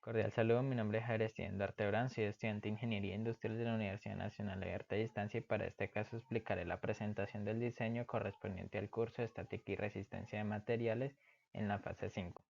Cordial saludo, mi nombre es Javier Esteban Duarte Brand, soy estudiante de Ingeniería Industrial de la Universidad Nacional Abierta a Distancia y para este caso explicaré la presentación del diseño correspondiente al curso de Estática y Resistencia de Materiales en la fase 5.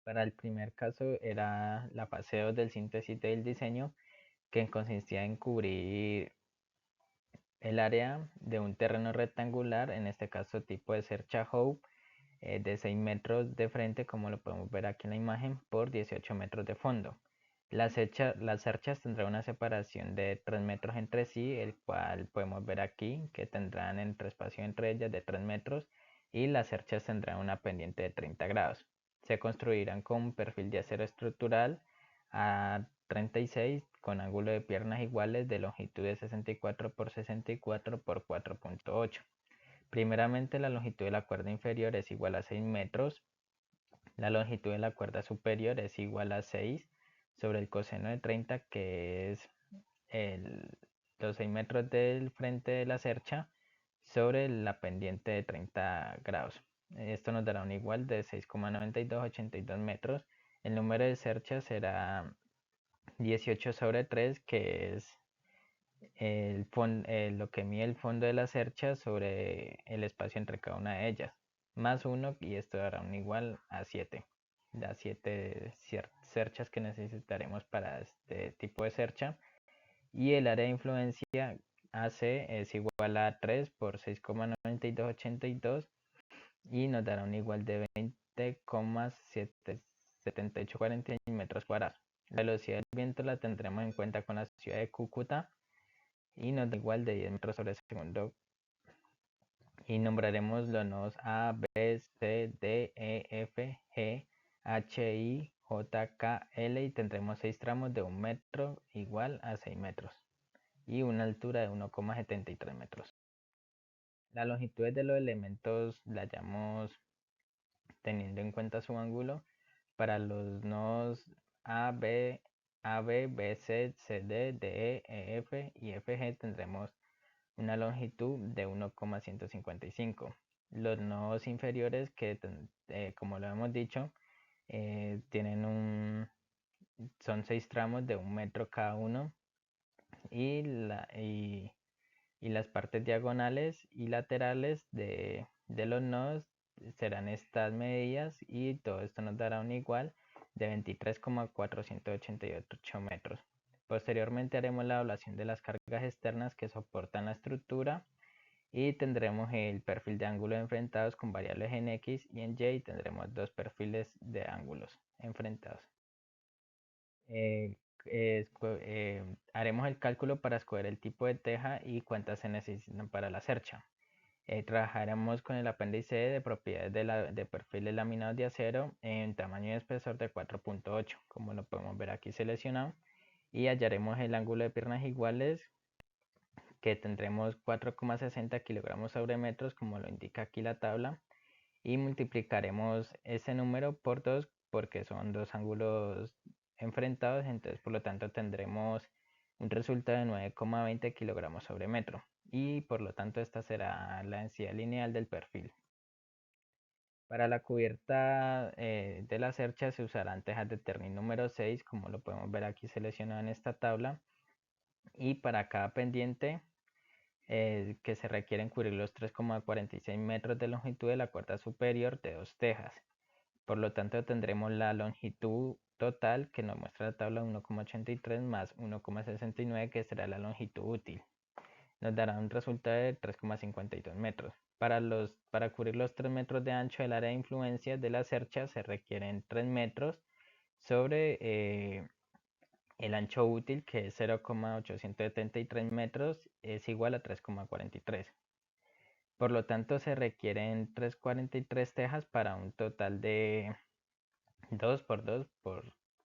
Para el primer caso era la fase 2 del síntesis del diseño, que consistía en cubrir el área de un terreno rectangular, en este caso tipo de cercha Hope, de 6 metros de frente, como lo podemos ver aquí en la imagen, por 18 metros de fondo. Las cerchas tendrán una separación de 3 metros entre sí, el cual podemos ver aquí que tendrán entre espacio entre ellas de 3 metros y las cerchas tendrán una pendiente de 30 grados. Se construirán con un perfil de acero estructural a 36 con ángulo de piernas iguales de longitud de 64 por 64 por 4.8. Primeramente, la longitud de la cuerda inferior es igual a 6 metros, la longitud de la cuerda superior es igual a 6 sobre el coseno de 30, que es los 6 metros del frente de la cercha sobre la pendiente de 30 grados. Esto nos dará un igual de 6,9282 metros. El número de cerchas será 18 sobre 3, que es lo que mide el fondo de la cercha sobre el espacio entre cada una de ellas, más 1, y esto dará un igual a 7. Las 7 cerchas que necesitaremos para este tipo de cercha. Y el área de influencia AC es igual a 3 por 6,9282 y nos dará un igual de 20,7846 metros cuadrados. La velocidad del viento la tendremos en cuenta con la ciudad de Cúcuta y nos da igual de 10 metros sobre segundo. Y nombraremos los nodos A, B, C, D, E, F, G, H, I, J, K, L y tendremos 6 tramos de 1 metro igual a 6 metros y una altura de 1,73 metros. La longitud de los elementos la hallamos teniendo en cuenta su ángulo. Para los nodos A, B, B, C, C, D, D, E, F y F, G tendremos una longitud de 1,155. Los nodos inferiores, que como lo hemos dicho, son 6 tramos de 1 metro cada uno y, y las partes diagonales y laterales de los nodos serán estas medidas y todo esto nos dará un igual de 23,488 metros. Posteriormente haremos la evaluación de las cargas externas que soportan la estructura y tendremos el perfil de ángulos enfrentados con variables en X y en Y, tendremos dos perfiles de ángulos enfrentados. Eh, Haremos el cálculo para escoger el tipo de teja y cuántas se necesitan para la cercha. Trabajaremos con el apéndice de propiedades de perfiles laminados de acero en tamaño y espesor de 4.8, como lo podemos ver aquí seleccionado, y hallaremos el ángulo de piernas iguales, que tendremos 4,60 kilogramos sobre metros, como lo indica aquí la tabla, y multiplicaremos ese número por 2 porque son dos ángulos enfrentados, entonces por lo tanto tendremos un resultado de 9,20 kilogramos sobre metro y por lo tanto esta será la densidad lineal del perfil. Para la cubierta de la cercha se usarán tejas de Ternil número 6, como lo podemos ver aquí seleccionado en esta tabla, y para cada pendiente que se requieren cubrir los 3,46 metros de longitud de la cuerda superior de dos tejas. Por lo tanto, tendremos la longitud total que nos muestra la tabla 1,83 más 1,69, que será la longitud útil. Nos dará un resultado de 3,52 metros. Para cubrir los 3 metros de ancho del área de influencia de la cercha se requieren 3 metros sobre el ancho útil, que es 0,873 metros, es igual a 3,43. Por lo tanto, se requieren 343 tejas para un total de 2 por 2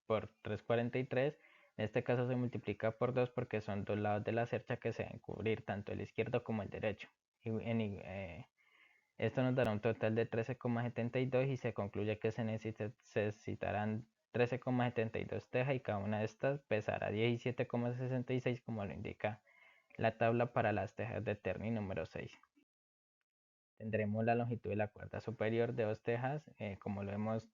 por 343. En este caso se multiplica por 2 porque son dos lados de la cercha que se deben cubrir, tanto el izquierdo como el derecho. Esto nos dará un total de 13,72 y se concluye que se necesitarán 13,72 tejas y cada una de estas pesará 17,66, como lo indica la tabla para las tejas de Ternil número 6. Tendremos la longitud de la cuerda superior de dos tejas, como lo hemos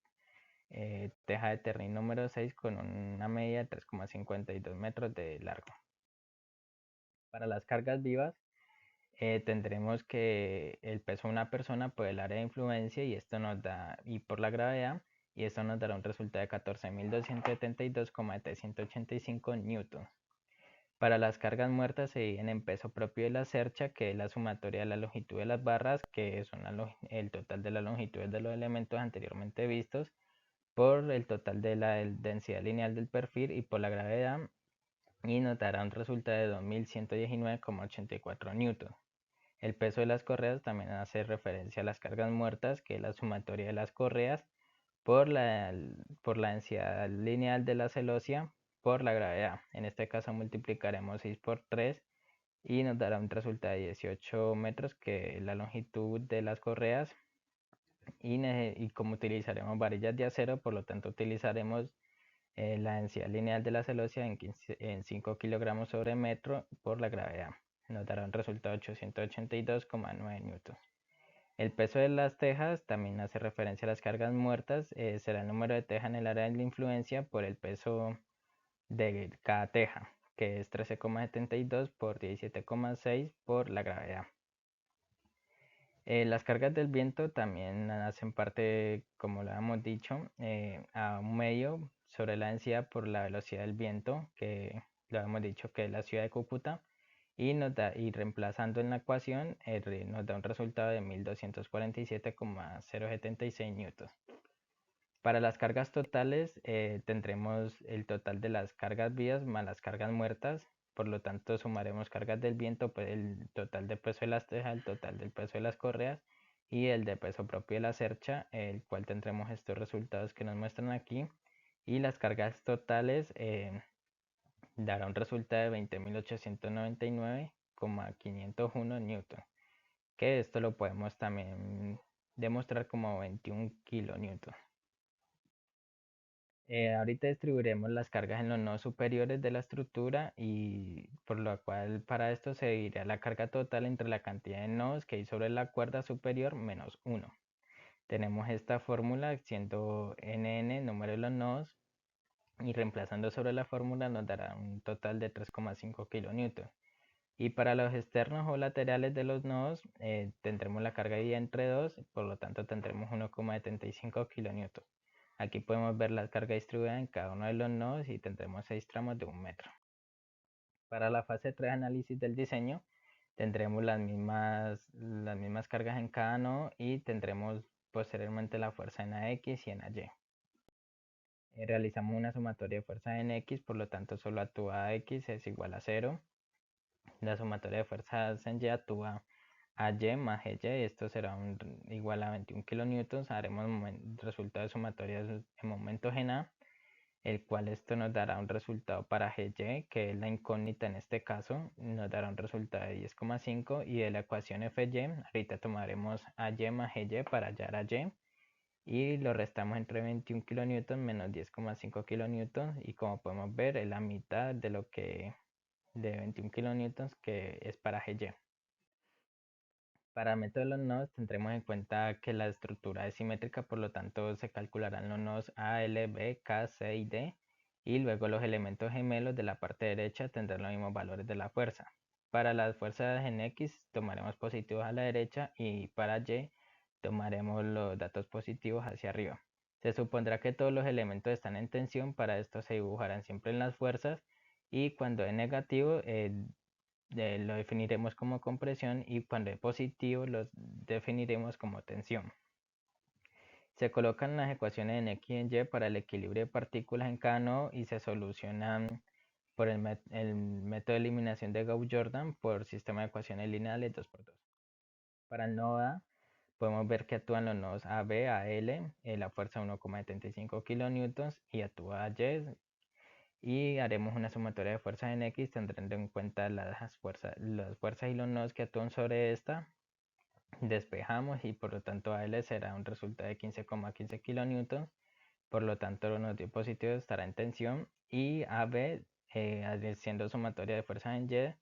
teja de Terni número 6 con una media de 3,52 metros de largo. Para las cargas vivas, tendremos que el peso de una persona por el área de influencia y esto nos da, y por la gravedad, y esto nos dará un resultado de 14.272,785 newtons. Para las cargas muertas se dividen en peso propio de la cercha, que es la sumatoria de la longitud de las barras, que son el total de las longitudes de los elementos anteriormente vistos, por el total de la densidad lineal del perfil y por la gravedad, y nos dará un resultado de 2119,84 newtons. El peso de las correas también hace referencia a las cargas muertas, que es la sumatoria de las correas por la densidad lineal de la celosía por la gravedad. En este caso multiplicaremos 6 por 3 y nos dará un resultado de 18 metros, que es la longitud de las correas. Y como utilizaremos varillas de acero, por lo tanto utilizaremos la densidad lineal de la celosía en 5 kilogramos sobre metro por la gravedad. Nos dará un resultado de 882,9 newtons. El peso de las tejas también hace referencia a las cargas muertas. Será el número de teja en el área de la influencia por el peso de cada teja, que es 13,72 por 17,6 por la gravedad. Las cargas del viento también hacen parte, como lo hemos dicho, a un medio sobre la densidad por la velocidad del viento, que lo hemos dicho que es la ciudad de Cúcuta, y reemplazando en la ecuación nos da un resultado de 1247,076 newtons. Para las cargas totales tendremos el total de las cargas vivas más las cargas muertas, por lo tanto sumaremos cargas del viento, pues el total de peso de las tejas, el total del peso de las correas y el de peso propio de la cercha, el cual tendremos estos resultados que nos muestran aquí, y las cargas totales dará un resultado de 20.899,501 newton, que esto lo podemos también demostrar como 21 kilonewton. Ahorita distribuiremos las cargas en los nodos superiores de la estructura, y por lo cual para esto se dividirá la carga total entre la cantidad de nodos que hay sobre la cuerda superior menos 1. Tenemos esta fórmula siendo nn número de los nodos, y reemplazando sobre la fórmula nos dará un total de 3,5 kilonewton. Y para los externos o laterales de los nodos tendremos la carga dividida entre 2, por lo tanto tendremos 1,75 kilonewton. Aquí podemos ver la carga distribuida en cada uno de los nodos y tendremos 6 tramos de 1 metro. Para la fase 3 de análisis del diseño tendremos las mismas cargas en cada nodo, y tendremos posteriormente la fuerza en AX y en AY. Realizamos una sumatoria de fuerza en X, por lo tanto solo actúa X es igual a 0. La sumatoria de fuerzas en Y actúa a Y más EY, esto será igual a 21 kilonewtons. Haremos resultado de sumatoria en momentos en A, el cual esto nos dará un resultado para GY, que es la incógnita en este caso, nos dará un resultado de 10,5, y de la ecuación FY, ahorita tomaremos AY más GY para hallar a Y, y lo restamos entre 21 kilonewtons menos 10,5 kilonewtons, y como podemos ver es la mitad de lo que de 21 kilonewtons, que es para GY. Para el método de los nodos tendremos en cuenta que la estructura es simétrica, por lo tanto se calcularán los nodos A, L, B, K, C y D, y luego los elementos gemelos de la parte derecha tendrán los mismos valores de la fuerza. Para las fuerzas en X tomaremos positivos a la derecha, y para Y tomaremos los datos positivos hacia arriba. Se supondrá que todos los elementos están en tensión, para esto se dibujarán siempre en las fuerzas, y cuando es negativo lo definiremos como compresión, y cuando es positivo lo definiremos como tensión. Se colocan las ecuaciones en X y en Y para el equilibrio de partículas en cada nodo, y se solucionan por el método de eliminación de Gauss-Jordan por sistema de ecuaciones lineales 2×2. Para el nodo A podemos ver que actúan los nodos AB a L, la fuerza 1,75 kilonewtons, y actúa a Y, y haremos una sumatoria de fuerzas en X teniendo en cuenta las fuerzas y los nodos que actúan sobre esta. Despejamos, y por lo tanto AL será un resultado de 15,15 kilonewtons, por lo tanto los nodos positivos estará en tensión, y AB siendo sumatoria de fuerzas en Y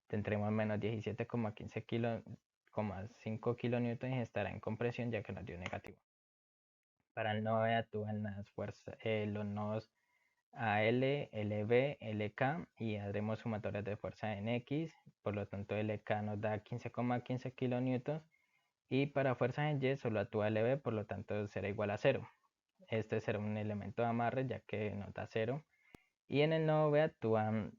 tendremos menos 17,15 kilonewtons y estará en compresión, ya que nos dio negativo. Para el nodo B actúan los nodos AL, LB, LK y haremos sumatorias de fuerza en X, por lo tanto LK nos da 15,15 kilonewtons y para fuerzas en Y solo actúa LB, por lo tanto será igual a 0. Este será un elemento de amarre ya que nos da 0. Y en el nodo B actúan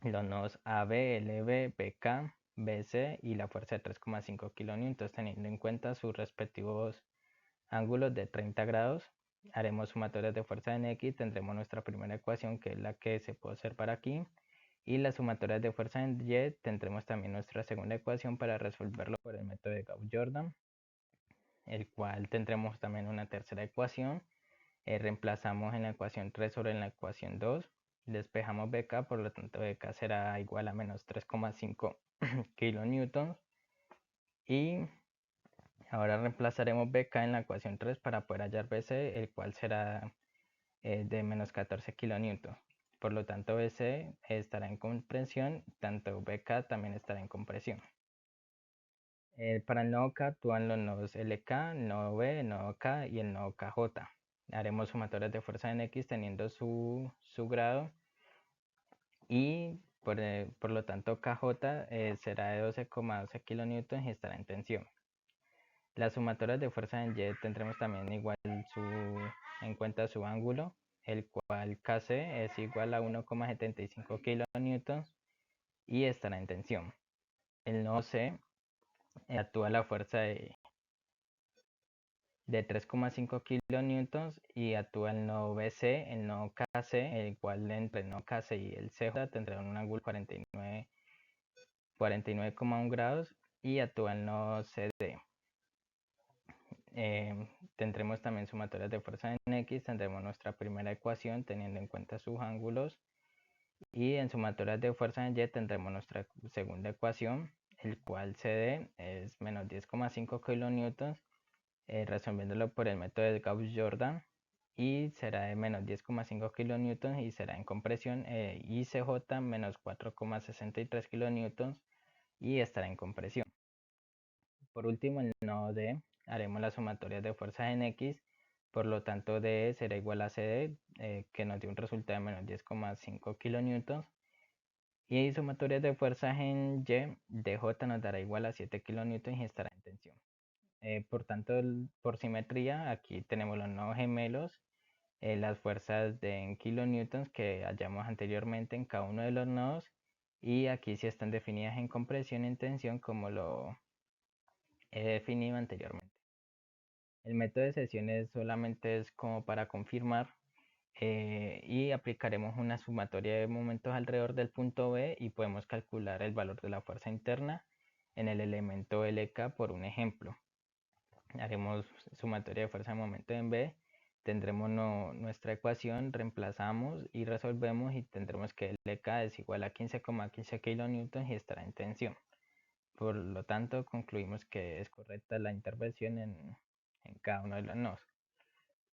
los nodos AB, LB, BK, BC y la fuerza de 3,5 kilonewtons teniendo en cuenta sus respectivos ángulos de 30 grados. Haremos sumatorias de fuerza en X, tendremos nuestra primera ecuación que es la que se puede observar aquí. Y las sumatorias de fuerza en Y tendremos también nuestra segunda ecuación para resolverlo por el método de Gauss-Jordan, el cual tendremos también una tercera ecuación. Reemplazamos en la ecuación 3 sobre la ecuación 2, despejamos BK, por lo tanto BK será igual a menos 3,5 kilonewtons. Y ahora reemplazaremos BK en la ecuación 3 para poder hallar BC, el cual será de menos 14 kilonewtons. Por lo tanto, BC estará en compresión, tanto BK también estará en compresión. Para el nodo K actúan los nodos LK, el nodo B, el nodo K y el nodo KJ. Haremos sumatorias de fuerza en X teniendo su grado y por lo tanto KJ será de 12,12 kilonewtons y estará en tensión. Las sumatorias de fuerza en Y tendremos también igual en cuenta su ángulo, el cual KC es igual a 1,75 kilonewtons y estará en tensión. El nodo C actúa la fuerza de 3,5 kilonewtons y actúa el nodo BC, el nodo KC, el cual entre el nodo KC y el CJ tendrá un ángulo 49,1 grados y actúa el nodo CD. Tendremos también sumatorias de fuerza en X, tendremos nuestra primera ecuación teniendo en cuenta sus ángulos y en sumatorias de fuerza en Y tendremos nuestra segunda ecuación, el cual CD es menos 10,5 kilonewtons, resolviéndolo por el método de Gauss-Jordan y será de menos 10,5 kilonewtons y será en compresión, y CJ menos 4,63 kilonewtons y estará en compresión. Por último, el nodo D haremos las sumatorias de fuerzas en X, por lo tanto D será igual a CD, que nos dio un resultado de menos 10,5 kilonewtons. Y sumatorias de fuerzas en Y, DJ nos dará igual a 7 kilonewtons y estará en tensión. Por tanto, por simetría, aquí tenemos los nodos gemelos, las fuerzas en kilonewtons que hallamos anteriormente en cada uno de los nodos, y aquí sí están definidas en compresión y en tensión como lo he definido anteriormente. El método de sesiones solamente es como para confirmar, y aplicaremos una sumatoria de momentos alrededor del punto B y podemos calcular el valor de la fuerza interna en el elemento LK por un ejemplo. Haremos sumatoria de fuerza de momento en B, tendremos nuestra ecuación, reemplazamos y resolvemos y tendremos que LK es igual a 15,15 kilonewtons y estará en tensión. Por lo tanto, concluimos que es correcta la intervención en cada uno de los nodos.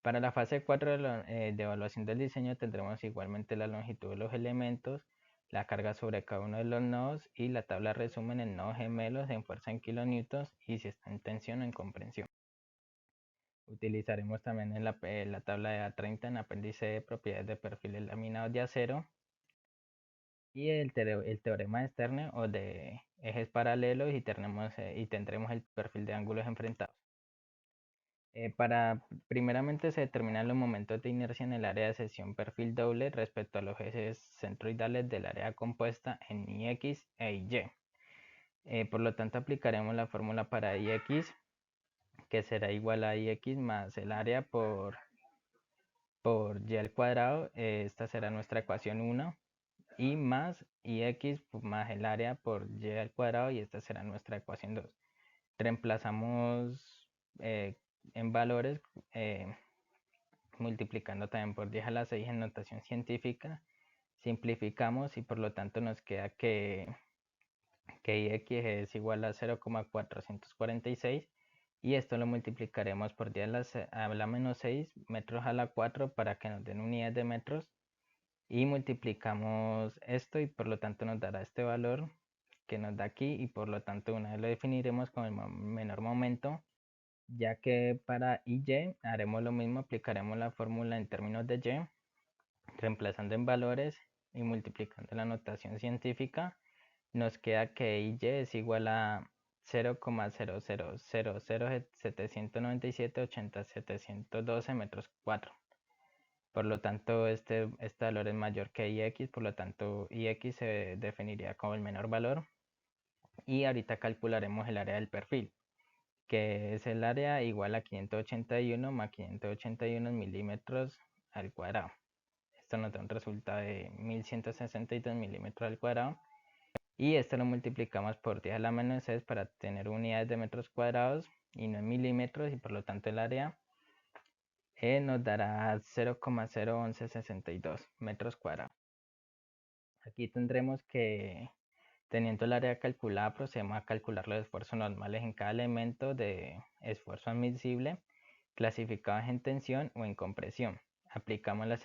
Para la fase 4 de evaluación del diseño tendremos igualmente la longitud de los elementos, la carga sobre cada uno de los nodos y la tabla resumen en nodos gemelos en fuerza en kilonewtons y si está en tensión o en comprensión. Utilizaremos también en la tabla de A30 en apéndice de propiedades de perfiles laminados de acero y el teorema de Stern o de ejes paralelos y tendremos el perfil de ángulos enfrentados. Primeramente se determinan los momentos de inercia en el área de sección perfil doble respecto a los ejes centroidales del área compuesta en IX e Y. Por lo tanto, aplicaremos la fórmula para IX, que será igual a IX más el área por y al cuadrado. Esta será nuestra ecuación 1 y más IX más el área por y al cuadrado y esta será nuestra ecuación 2. Reemplazamos en valores, multiplicando también por 10 a la 6 en notación científica, simplificamos y por lo tanto nos queda que IX es igual a 0,446 y esto lo multiplicaremos por 10 a la menos 6 metros a la 4 para que nos den unidades de metros y multiplicamos esto y por lo tanto nos dará este valor que nos da aquí y por lo tanto una vez lo definiremos con el menor momento ya que para Y haremos lo mismo, aplicaremos la fórmula en términos de Y, reemplazando en valores y multiplicando la notación científica, nos queda que Y es igual a 0,0000797.80.712 metros cuadrados. Por lo tanto, este valor es mayor que Ix, por lo tanto, Ix se definiría como el menor valor. Y ahorita calcularemos el área del perfil, que es el área igual a 581 más 581 milímetros al cuadrado. Esto nos da un resultado de 1162 milímetros al cuadrado. Y esto lo multiplicamos por 10 a la menos 6 para tener unidades de metros cuadrados y no en milímetros, y por lo tanto el área nos dará 0,01162 metros cuadrados. Aquí tendremos que, teniendo el área calculada, procedemos a calcular los esfuerzos normales en cada elemento de esfuerzo admisible, clasificados en tensión o en compresión. Aplicamos la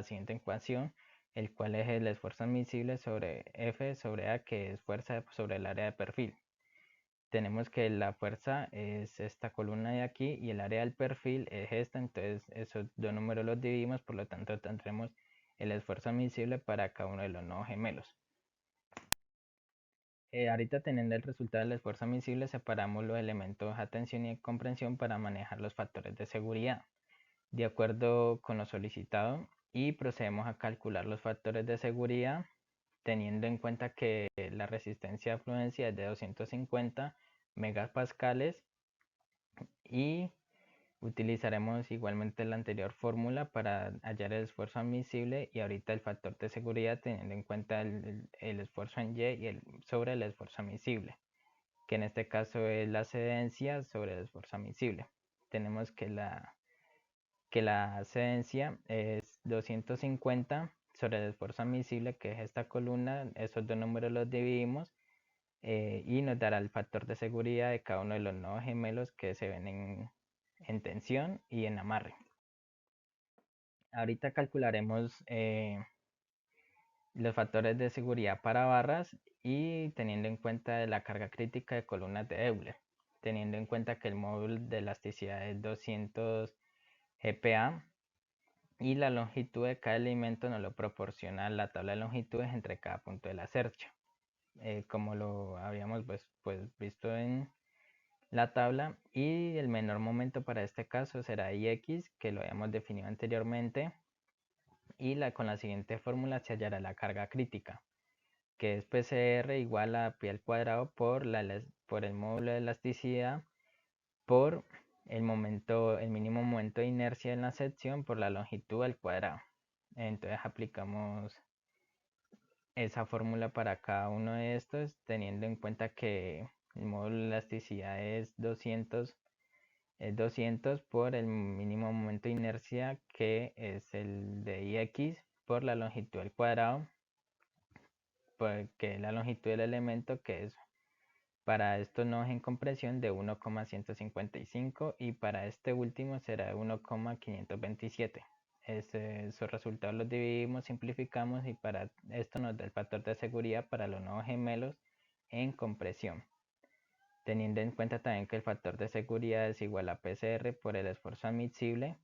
siguiente ecuación, el cual es el esfuerzo admisible sobre F sobre A, que es fuerza sobre el área de perfil. Tenemos que la fuerza es esta columna de aquí y el área del perfil es esta, entonces esos dos números los dividimos, por lo tanto tendremos el esfuerzo admisible para cada uno de los nodos gemelos. Ahorita teniendo el resultado del esfuerzo admisible, separamos los elementos a tensión y comprensión para manejar los factores de seguridad, de acuerdo con lo solicitado, y procedemos a calcular los factores de seguridad, teniendo en cuenta que la resistencia de afluencia es de 250 megapascales, y utilizaremos igualmente la anterior fórmula para hallar el esfuerzo admisible y ahorita el factor de seguridad, teniendo en cuenta el esfuerzo en Y y sobre el esfuerzo admisible, que en este caso es la cedencia sobre el esfuerzo admisible. Tenemos que la cedencia es 250 sobre el esfuerzo admisible, que es esta columna. Esos dos números los dividimos y nos dará el factor de seguridad de cada uno de los nodos gemelos que se ven en tensión y en amarre. Ahorita calcularemos los factores de seguridad para barras y teniendo en cuenta la carga crítica de columnas de Euler, teniendo en cuenta que el módulo de elasticidad es 200 GPa y la longitud de cada elemento nos lo proporciona la tabla de longitudes entre cada punto de la cercha. Como lo habíamos pues visto en la tabla, y el menor momento para este caso será Ix, que lo habíamos definido anteriormente, y con la siguiente fórmula se hallará la carga crítica, que es PCR igual a pi al cuadrado por el módulo de elasticidad por el mínimo momento de inercia en la sección por la longitud al cuadrado. Entonces aplicamos esa fórmula para cada uno de estos, teniendo en cuenta que el módulo de elasticidad es 200 por el mínimo momento de inercia, que es el de Ix, por la longitud al cuadrado, porque es la longitud del elemento, que es para estos nodos en compresión de 1,155 y para este último será de 1,527. Esos resultados los dividimos, simplificamos y para esto nos da el factor de seguridad para los nodos gemelos en compresión. Teniendo en cuenta también que el factor de seguridad es igual a PCR por el esfuerzo admisible,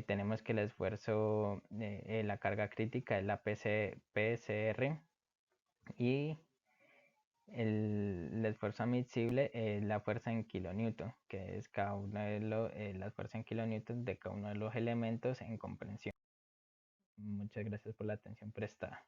tenemos que el esfuerzo, la carga crítica es la PCR y el esfuerzo admisible es la fuerza en kilonewton, que es cada una de las fuerzas en kilonewton de cada uno de los elementos en comprensión. Muchas gracias por la atención prestada.